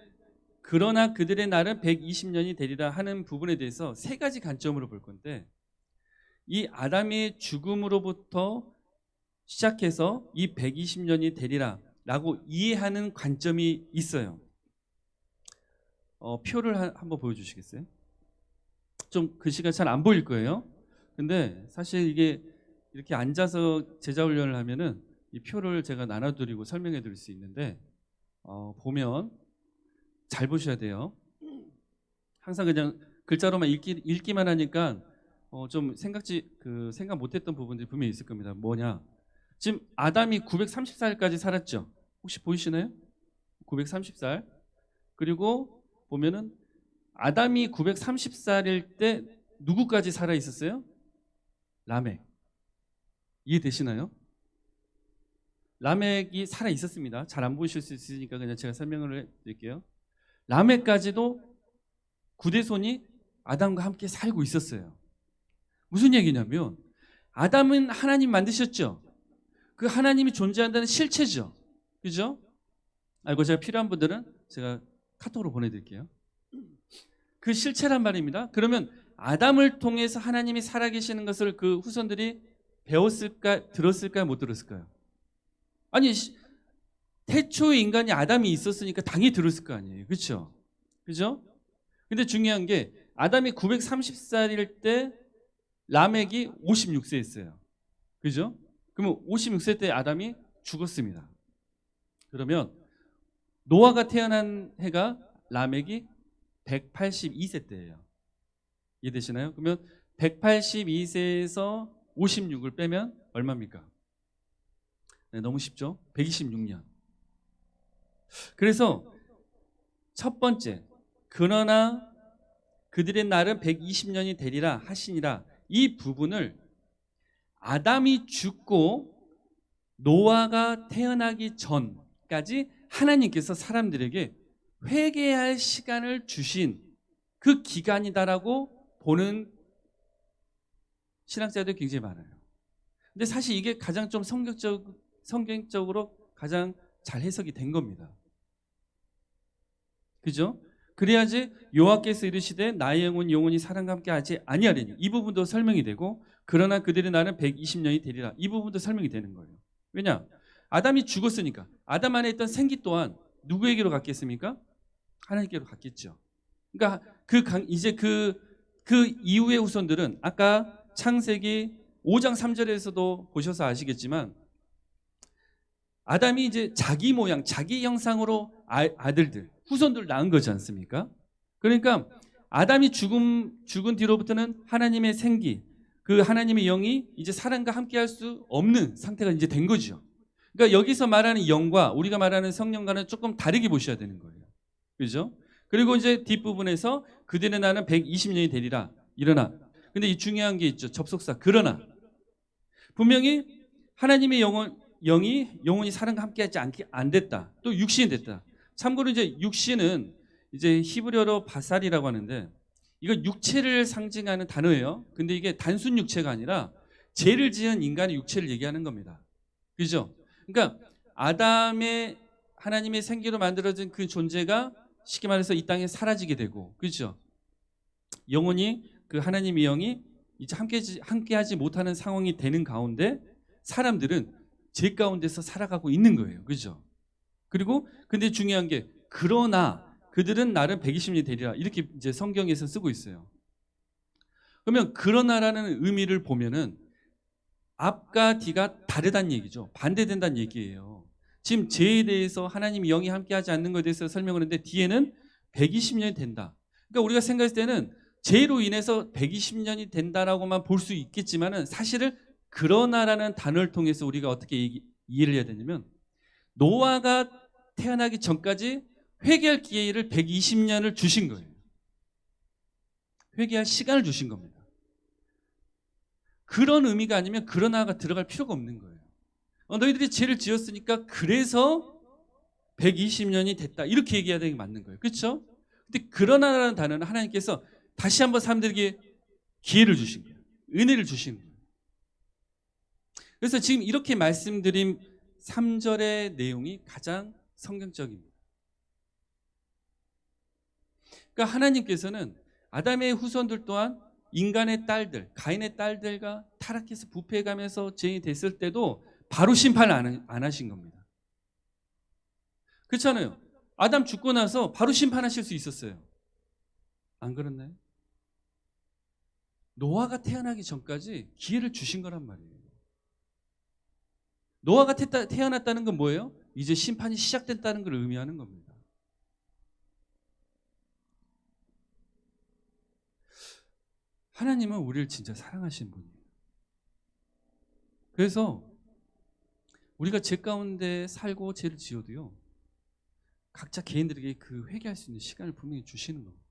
그러나 그들의 날은 120년이 되리라 하는 부분에 대해서 세 가지 관점으로 볼 건데, 이 아담의 죽음으로부터 시작해서 이 120년이 되리라 라고 이해하는 관점이 있어요. 표를 한번 보여주시겠어요? 좀 글씨가 잘 안 보일 거예요. 근데 사실 이게 이렇게 앉아서 제자 훈련을 하면은 이 표를 제가 나눠드리고 설명해 드릴 수 있는데, 보면 잘 보셔야 돼요. 항상 그냥 글자로만 읽기만 하니까 좀 생각 못했던 부분들이 분명히 있을 겁니다. 뭐냐? 지금 아담이 930살까지 살았죠. 혹시 보이시나요? 930살. 그리고 보면은 아담이 930살일 때 누구까지 살아 있었어요? 라멕. 이해되시나요? 라멕이 살아 있었습니다. 잘 안 보이실 수 있으니까 그냥 제가 설명을 해드릴게요. 라멕까지도 구대손이 아담과 함께 살고 있었어요. 무슨 얘기냐면 아담은 하나님 만드셨죠. 그 하나님이 존재한다는 실체죠. 그죠? 알고 제가 필요한 분들은 제가 카톡으로 보내드릴게요. 그 실체란 말입니다. 그러면 아담을 통해서 하나님이 살아계시는 것을 그 후손들이 배웠을까, 들었을까요, 못 들었을까요? 아니, 태초의 인간이 아담이 있었으니까 당연히 들었을 거 아니에요. 그렇죠? 그죠? 근데 중요한 게 아담이 930살일 때 라멕이 56세였어요. 그죠? 그러면 56세 때 아담이 죽었습니다. 그러면 노아가 태어난 해가 라멕이 182세 때예요. 이해되시나요? 그러면 182세에서 56을 빼면 얼마입니까? 네, 너무 쉽죠? 126년. 그래서 첫 번째, 그러나 그들의 날은 120년이 되리라 하시니라, 이 부분을 아담이 죽고 노아가 태어나기 전까지 하나님께서 사람들에게 회개할 시간을 주신 그 기간이다라고 보는 신학자들이 굉장히 많아요. 근데 사실 이게 가장 좀 성경적으로 가장 잘 해석이 된 겁니다. 그죠? 그래야지 여호와께서 이르시되 나의 영혼이 사람과 함께 하지 아니하리니, 이 부분도 설명이 되고, 그러나 그들의 날은 120년이 되리라, 이 부분도 설명이 되는 거예요. 왜냐? 아담이 죽었으니까 아담 안에 있던 생기 또한 누구에게로 갔겠습니까? 하나님께로 갔겠죠. 그러니까 이제 그 이후의 후손들은 아까 창세기 5장 3절에서도 보셔서 아시겠지만 아담이 이제 자기 모양, 자기 형상으로 아들들, 후손들을 낳은 거지 않습니까? 그러니까 아담이 죽은 뒤로부터는 하나님의 생기, 그 하나님의 영이 이제 사람과 함께 할 수 없는 상태가 이제 된 거죠. 그러니까 여기서 말하는 영과 우리가 말하는 성령과는 조금 다르게 보셔야 되는 거예요. 그죠? 그리고 이제 뒷부분에서 그들의 날은 120년이 되리라, 일어나. 근데 이 중요한 게 있죠. 접속사. 그러나 분명히 하나님의 영혼이 사람과 함께하지 안 됐다. 또 육신이 됐다. 참고로 이제 육신은 이제 히브리어로 바살이라고 하는데, 이건 육체를 상징하는 단어예요. 근데 이게 단순 육체가 아니라 죄를 지은 인간의 육체를 얘기하는 겁니다. 그죠? 그러니까 아담의 하나님의 생기로 만들어진 그 존재가 쉽게 말해서 이 땅에 사라지게 되고, 그죠? 영혼이, 그 하나님의 영이 이제 함께하지 못하는 상황이 되는 가운데 사람들은 죄 가운데서 살아가고 있는 거예요. 그죠? 그리고 근데 중요한 게 그러나 그들은 날은 120년이 되리라, 이렇게 이제 성경에서 쓰고 있어요. 그러면 그러나라는 의미를 보면은 앞과 뒤가 다르다는 얘기죠. 반대된다는 얘기예요. 지금 죄에 대해서 하나님이 영이 함께하지 않는 것에 대해서 설명을 했는데 뒤에는 120년이 된다. 그러니까 우리가 생각했을 때는 죄로 인해서 120년이 된다라고만 볼 수 있겠지만은 사실은 그러나라는 단어를 통해서 우리가 어떻게 이해를 해야 되냐면 노아가 태어나기 전까지 회개할 기회를 120년을 주신 거예요. 회개할 시간을 주신 겁니다. 그런 의미가 아니면 그러나가 들어갈 필요가 없는 거예요. 너희들이 죄를 지었으니까 그래서 120년이 됐다, 이렇게 얘기해야 되는 게 맞는 거예요. 그렇죠? 근데 그러나라는 단어는 하나님께서 다시 한번 사람들에게 기회를 주신 거예요. 은혜를 주신 거예요. 그래서 지금 이렇게 말씀드린 3절의 내용이 가장 성경적입니다. 그러니까 하나님께서는 아담의 후손들 또한 인간의 딸들, 가인의 딸들과 타락해서 부패해가면서 죄인이 됐을 때도 바로 심판을 안 하신 겁니다. 그렇잖아요. 아담 죽고 나서 바로 심판하실 수 있었어요. 안 그렇나요? 노아가 태어나기 전까지 기회를 주신 거란 말이에요. 노아가 태어났다는 건 뭐예요? 이제 심판이 시작됐다는 걸 의미하는 겁니다. 하나님은 우리를 진짜 사랑하시는 분이에요. 그래서 우리가 죄 가운데 살고 죄를 지어도요, 각자 개인들에게 그 회개할 수 있는 시간을 분명히 주시는 겁니다.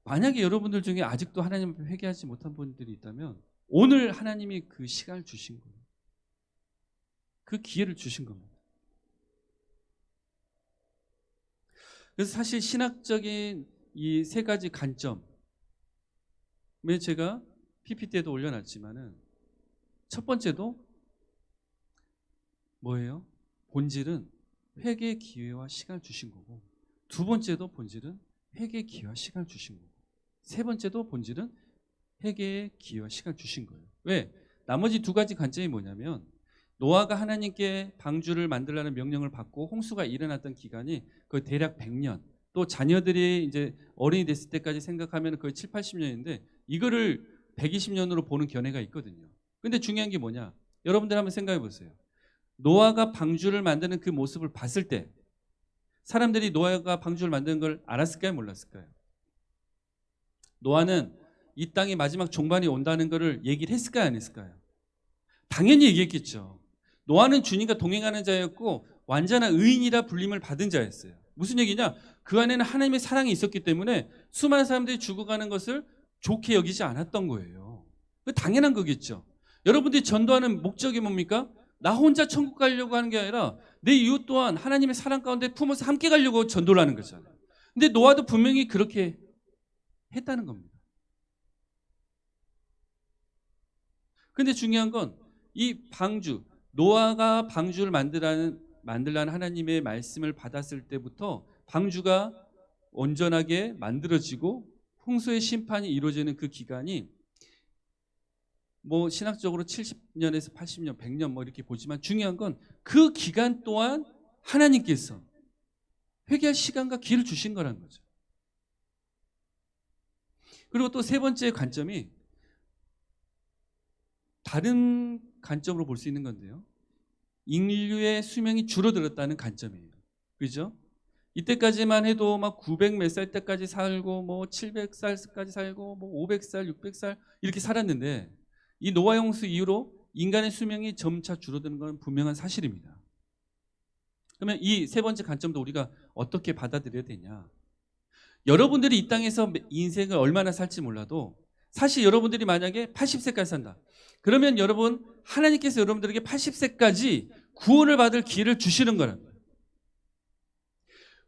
만약에 여러분들 중에 아직도 하나님 앞에 회개하지 못한 분들이 있다면 오늘 하나님이 그 시간을 주신 거예요. 그 기회를 주신 겁니다. 그래서 사실 신학적인 이 세 가지 관점에 제가 PPT에도 올려놨지만은 첫 번째도 뭐예요? 본질은 회개의 기회와 시간을 주신 거고, 두 번째도 본질은 회개의 기회와 시간을 주신 거고, 세 번째도 본질은 회개의 기회와 시간을 주신 거예요. 왜? 나머지 두 가지 관점이 뭐냐면 노아가 하나님께 방주를 만들라는 명령을 받고 홍수가 일어났던 기간이 거의 대략 100년, 또 자녀들이 이제 어른이 됐을 때까지 생각하면 거의 7, 80년인데 이거를 120년으로 보는 견해가 있거든요. 근데 중요한 게 뭐냐? 여러분들 한번 생각해 보세요. 노아가 방주를 만드는 그 모습을 봤을 때 사람들이 노아가 방주를 만드는 걸 알았을까요? 몰랐을까요? 노아는 이 땅의 마지막 종반이 온다는 것을 얘기를 했을까요? 안 했을까요? 당연히 얘기했겠죠. 노아는 주님과 동행하는 자였고 완전한 의인이라 불림을 받은 자였어요. 무슨 얘기냐? 그 안에는 하나님의 사랑이 있었기 때문에 수많은 사람들이 죽어가는 것을 좋게 여기지 않았던 거예요. 당연한 거겠죠. 여러분들이 전도하는 목적이 뭡니까? 나 혼자 천국 가려고 하는 게 아니라 내 이웃 또한 하나님의 사랑 가운데 품어서 함께 가려고 전도를 하는 거잖아요. 근데 노아도 분명히 그렇게 했다는 겁니다. 근데 중요한 건 이 방주, 노아가 방주를 만들라는 하나님의 말씀을 받았을 때부터 방주가 온전하게 만들어지고 홍수의 심판이 이루어지는 그 기간이 뭐 신학적으로 70년에서 80년, 100년 뭐 이렇게 보지만 중요한 건 그 기간 동안 하나님께서 회개할 시간과 기회를 주신 거라는 거죠. 그리고 또 세 번째 관점이 다른 관점으로 볼 수 있는 건데요. 인류의 수명이 줄어들었다는 관점이에요. 그죠? 이때까지만 해도 막 900 몇 살 때까지 살고 뭐 700살까지 살고 뭐 500살, 600살 이렇게 살았는데 이 노아 홍수 이후로 인간의 수명이 점차 줄어드는 건 분명한 사실입니다. 그러면 이 세 번째 관점도 우리가 어떻게 받아들여야 되냐? 여러분들이 이 땅에서 인생을 얼마나 살지 몰라도 사실 여러분들이 만약에 80세까지 산다. 그러면 여러분 하나님께서 여러분들에게 80세까지 구원을 받을 기회를 주시는 거란 거예요.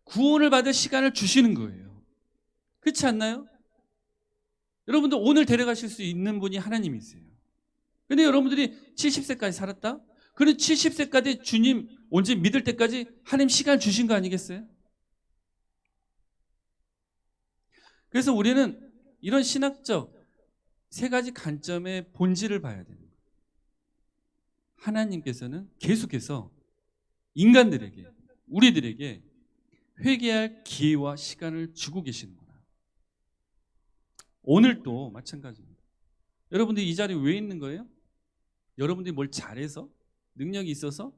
구원을 받을 시간을 주시는 거예요. 그렇지 않나요? 여러분들 오늘 데려가실 수 있는 분이 하나님이세요. 근데 여러분들이 70세까지 살았다? 그럼 70세까지 주님 온전히 믿을 때까지 하나님 시간을 주신 거 아니겠어요? 그래서 우리는 이런 신학적 세 가지 관점의 본질을 봐야 되는 거예요. 하나님께서는 계속해서 인간들에게, 우리들에게 회개할 기회와 시간을 주고 계시는구나. 오늘도 마찬가지입니다. 여러분들이 이 자리에 왜 있는 거예요? 여러분들이 뭘 잘해서? 능력이 있어서?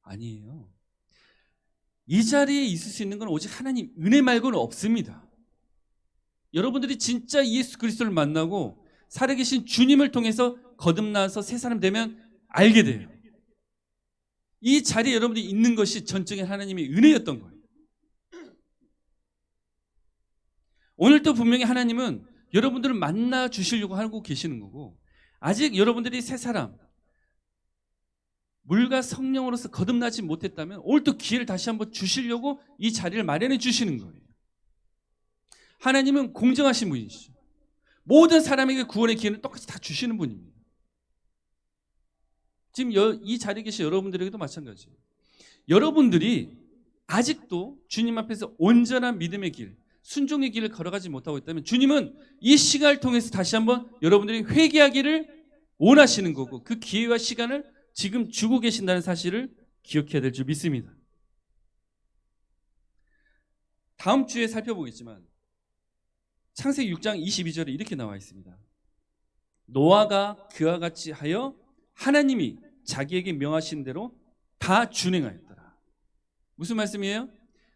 아니에요. 이 자리에 있을 수 있는 건 오직 하나님 은혜 말고는 없습니다. 여러분들이 진짜 예수 그리스도를 만나고 살아계신 주님을 통해서 거듭나서 새 사람 되면 알게 돼요. 이 자리에 여러분들이 있는 것이 전적인 하나님의 은혜였던 거예요. 오늘도 분명히 하나님은 여러분들을 만나 주시려고 하고 계시는 거고 아직 여러분들이 새 사람, 물과 성령으로서 거듭나지 못했다면 오늘 또 기회를 다시 한번 주시려고 이 자리를 마련해 주시는 거예요. 하나님은 공정하신 분이시죠. 모든 사람에게 구원의 기회는 똑같이 다 주시는 분입니다. 지금 이 자리에 계신 여러분들에게도 마찬가지예요. 여러분들이 아직도 주님 앞에서 온전한 믿음의 길, 순종의 길을 걸어가지 못하고 있다면 주님은 이 시간을 통해서 다시 한번 여러분들이 회개하기를 원하시는 거고 그 기회와 시간을 지금 주고 계신다는 사실을 기억해야 될 줄 믿습니다. 다음 주에 살펴보겠지만 창세기 6장 22절에 이렇게 나와 있습니다. 노아가 그와 같이 하여 하나님이 자기에게 명하신 대로 다 준행하였더라. 무슨 말씀이에요?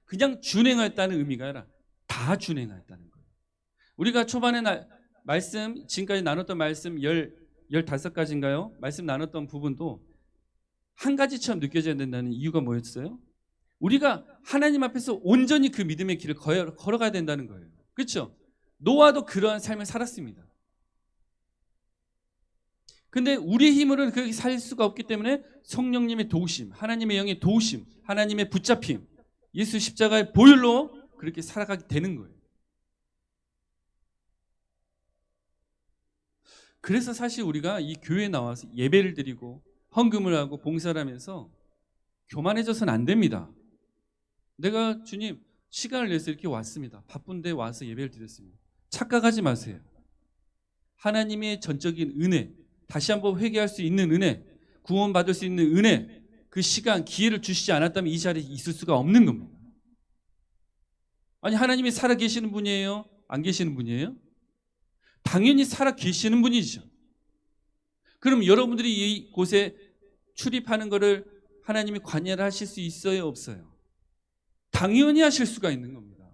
그냥 준행하였다는 의미가 아니라 다 준행하였다는 거예요. 우리가 초반에 말씀, 지금까지 나눴던 말씀 15가지인가요? 말씀 나눴던 부분도 한 가지처럼 느껴져야 된다는 이유가 뭐였어요? 우리가 하나님 앞에서 온전히 그 믿음의 길을 걸어가야 된다는 거예요. 그렇죠? 노아도 그러한 삶을 살았습니다. 근데 우리의 힘으로는 그렇게 살 수가 없기 때문에 성령님의 도우심, 하나님의 영의 도우심, 하나님의 붙잡힘 예수 십자가의 보혈로 그렇게 살아가게 되는 거예요. 그래서 사실 우리가 이 교회에 나와서 예배를 드리고 헌금을 하고 봉사를 하면서 교만해져서는 안 됩니다. 내가 주님 시간을 내서 이렇게 왔습니다. 바쁜데 와서 예배를 드렸습니다. 착각하지 마세요. 하나님의 전적인 은혜, 다시 한번 회개할 수 있는 은혜, 구원받을 수 있는 은혜, 그 시간, 기회를 주시지 않았다면 이 자리에 있을 수가 없는 겁니다. 아니 하나님이 살아 계시는 분이에요? 안 계시는 분이에요? 당연히 살아 계시는 분이죠. 그럼 여러분들이 이곳에 출입하는 것을 하나님이 관여를 하실 수 있어요? 없어요? 당연히 하실 수가 있는 겁니다.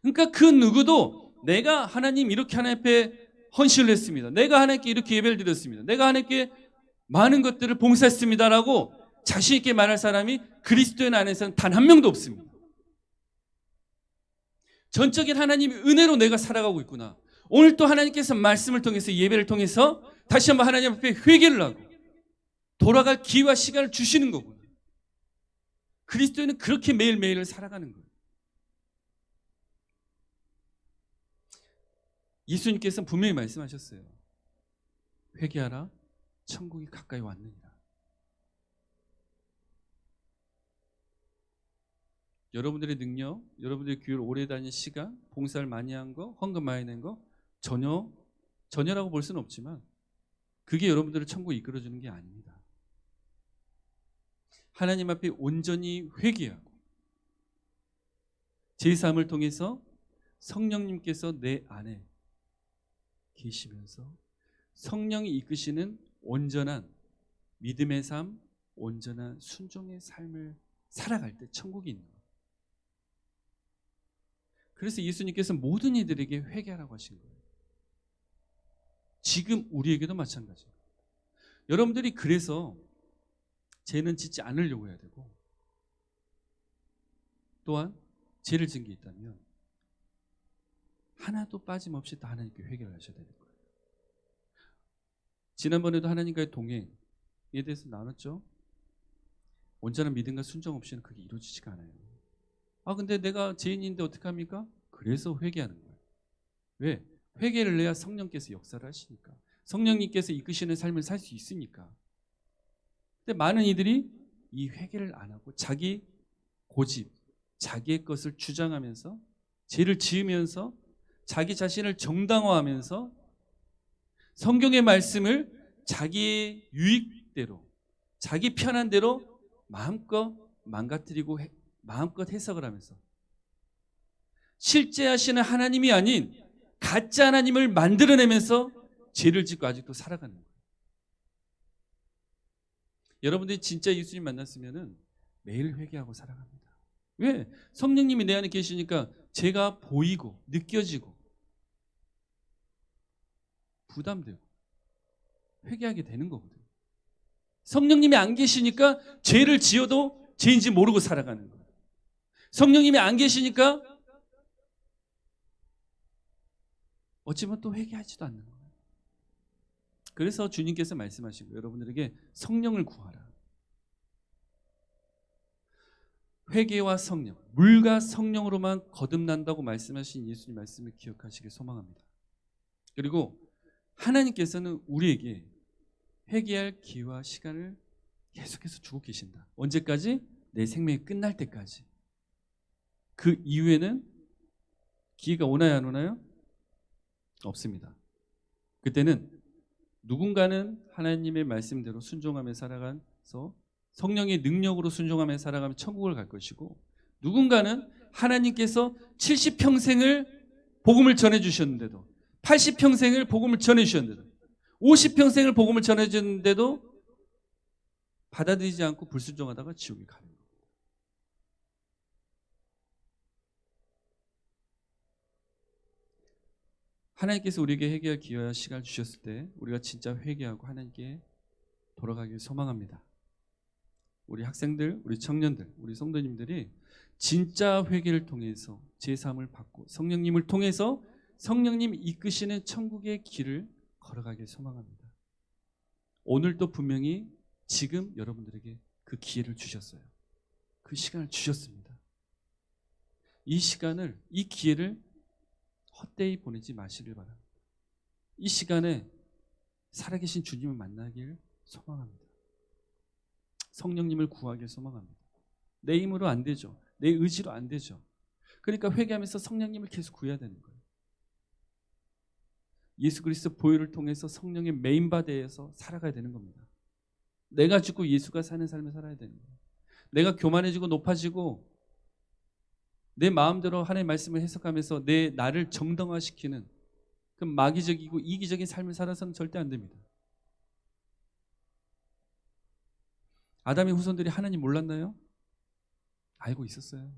그러니까 그 누구도 내가 하나님 이렇게 하나님 앞에 헌신을 했습니다. 내가 하나님께 이렇게 예배를 드렸습니다. 내가 하나님께 많은 것들을 봉사했습니다라고 자신 있게 말할 사람이 그리스도인 안에서는 단 한 명도 없습니다. 전적인 하나님의 은혜로 내가 살아가고 있구나. 오늘 또 하나님께서 말씀을 통해서 예배를 통해서 다시 한번 하나님 앞에 회개를 하고 돌아갈 기회와 시간을 주시는 거구나. 그리스도인은 그렇게 매일매일을 살아가는 거예요. 예수님께서는 분명히 말씀하셨어요. 회개하라, 천국이 가까이 왔느니라. 여러분들의 능력, 여러분들의 교회를 오래 다닌 시간, 봉사를 많이 한 거, 헌금 많이 낸 거 전혀라고 볼 수는 없지만 그게 여러분들을 천국에 이끌어주는 게 아닙니다. 하나님 앞에 온전히 회개하고 제사함을 통해서 성령님께서 내 안에 계시면서 성령이 이끄시는 온전한 믿음의 삶, 온전한 순종의 삶을 살아갈 때 천국이 있는 거예요. 그래서 예수님께서 모든 이들에게 회개하라고 하신 거예요. 지금 우리에게도 마찬가지예요. 여러분들이 그래서 죄는 짓지 않으려고 해야 되고 또한 죄를 지은 게 있다면 하나도 빠짐없이 다 하나님께 회개를 하셔야 되는 거예요. 지난번에도 하나님과의 동행에 대해서 나눴죠. 온전한 믿음과 순종 없이는 그게 이루어지지가 않아요. 근데 내가 죄인인데 어떡합니까? 그래서 회개하는 거예요. 왜? 회개를 해야 성령께서 역사를 하시니까. 성령님께서 이끄시는 삶을 살 수 있으니까. 근데 많은 이들이 이 회개를 안 하고 자기 고집, 자기의 것을 주장하면서 죄를 지으면서 자기 자신을 정당화하면서 성경의 말씀을 자기의 유익대로, 자기 편한 대로 마음껏 망가뜨리고 마음껏 해석을 하면서 실제 하시는 하나님이 아닌 가짜 하나님을 만들어내면서 죄를 짓고 아직도 살아가는 거예요. 여러분들이 진짜 예수님 만났으면 매일 회개하고 살아갑니다. 왜? 성령님이 내 안에 계시니까 죄가 보이고 느껴지고 부담되고 회개하게 되는 거거든요. 성령님이 안 계시니까 죄를 지어도 죄인지 모르고 살아가는 거예요. 성령님이 안 계시니까 어찌 보면 또 회개하지도 않는 거예요. 그래서 주님께서 말씀하시고 여러분들에게 성령을 구하라. 회개와 성령, 물과 성령으로만 거듭난다고 말씀하신 예수님 말씀을 기억하시길 소망합니다. 그리고 하나님께서는 우리에게 회개할 기회와 시간을 계속해서 주고 계신다. 언제까지? 내 생명이 끝날 때까지. 그 이후에는 기회가 오나요 안 오나요? 없습니다. 그때는 누군가는 하나님의 말씀대로 순종하며 살아가서 성령의 능력으로 순종하며 살아가면 천국을 갈 것이고 누군가는 하나님께서 70평생을 복음을 전해주셨는데도 80평생을 복음을 전해주셨는데도 50평생을 복음을 전해주셨는데도 받아들이지 않고 불순종하다가 지옥에 가는 거예요. 하나님께서 우리에게 회개할 기회와 시간을 주셨을 때 우리가 진짜 회개하고 하나님께 돌아가길 소망합니다. 우리 학생들, 우리 청년들, 우리 성도님들이 진짜 회개를 통해서 제3을 받고 성령님을 통해서 성령님이 이끄시는 천국의 길을 걸어가길 소망합니다. 오늘도 분명히 지금 여러분들에게 그 기회를 주셨어요. 그 시간을 주셨습니다. 이 시간을, 이 기회를 헛되이 보내지 마시길 바랍니다. 이 시간에 살아계신 주님을 만나길 소망합니다. 성령님을 구하길 소망합니다. 내 힘으로 안 되죠. 내 의지로 안 되죠. 그러니까 회개하면서 성령님을 계속 구해야 되는 거예요. 예수 그리스도 보혈을 통해서 성령의 메인바디에서 살아가야 되는 겁니다. 내가 죽고 예수가 사는 삶을 살아야 되는 거예요. 내가 교만해지고 높아지고 내 마음대로 하나님의 말씀을 해석하면서 내 나를 정당화시키는 그 마귀적이고 이기적인 삶을 살아서는 절대 안 됩니다. 아담의 후손들이 하나님 몰랐나요? 알고 있었어요.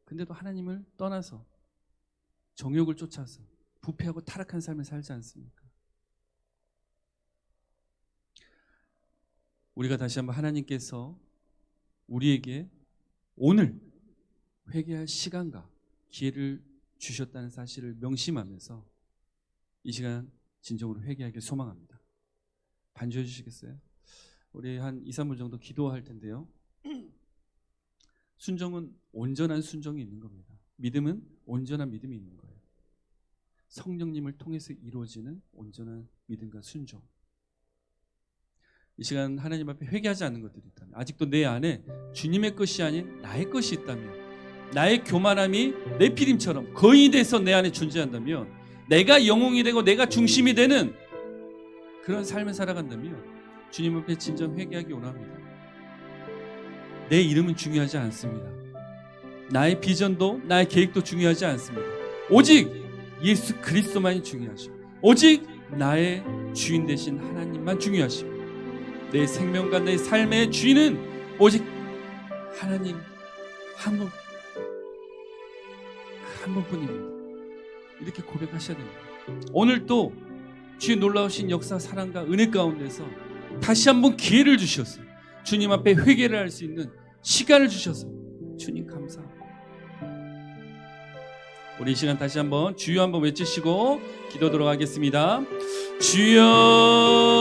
근데도 하나님을 떠나서 정욕을 쫓아서 부패하고 타락한 삶을 살지 않습니까? 우리가 다시 한번 하나님께서 우리에게 오늘 회개할 시간과 기회를 주셨다는 사실을 명심하면서 이 시간 진정으로 회개하길 소망합니다. 반주해 주시겠어요? 우리 한 2, 3분 정도 기도할 텐데요. 순종은 온전한 순종이 있는 겁니다. 믿음은 온전한 믿음이 있는 거예요. 성령님을 통해서 이루어지는 온전한 믿음과 순종. 이 시간 하나님 앞에 회개하지 않는 것들이 있다면, 아직도 내 안에 주님의 것이 아닌 나의 것이 있다면, 나의 교만함이 네피림처럼 거인이 돼서 내 안에 존재한다면, 내가 영웅이 되고 내가 중심이 되는 그런 삶을 살아간다면 주님 앞에 진정 회개하기 원합니다. 내 이름은 중요하지 않습니다. 나의 비전도 나의 계획도 중요하지 않습니다. 오직 예수 그리스도만이 중요하시고, 오직 나의 주인 되신 하나님만 중요하시고, 내 생명과 내 삶의 주인은 오직 하나님 한 분, 한 분뿐입니다. 이렇게 고백하셔야 됩니다. 오늘 또 주의 놀라우신 역사, 사랑과 은혜 가운데서 다시 한번 기회를 주셨어요. 주님 앞에 회개를 할 수 있는 시간을 주셔서 주님 감사합니다. 우리 이 시간 다시 한번 주여 한번 외치시고 기도하도록 하겠습니다. 주여.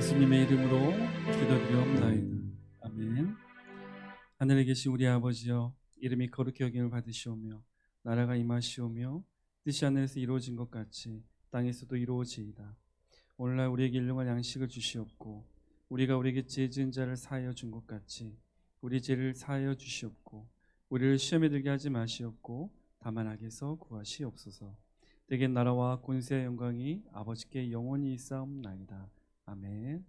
예수님의 이름으로 기도드리옵나이다. 아멘. 하늘에 계신 우리 아버지여, 이름이 거룩히 여김을 받으시오며 나라가 임하시오며 뜻이 하늘에서 이루어진 것 같이 땅에서도 이루어지이다. 오늘날 우리에게 일용할 양식을 주시옵고 우리가 우리에게 죄 지은 자를 사하여 준 것 같이 우리 죄를 사하여 주시옵고 우리를 시험에 들게 하지 마시옵고 다만 악에서 구하시옵소서. 대개 나라와 권세와 영광이 아버지께 영원히 있사옵나이다. 아멘.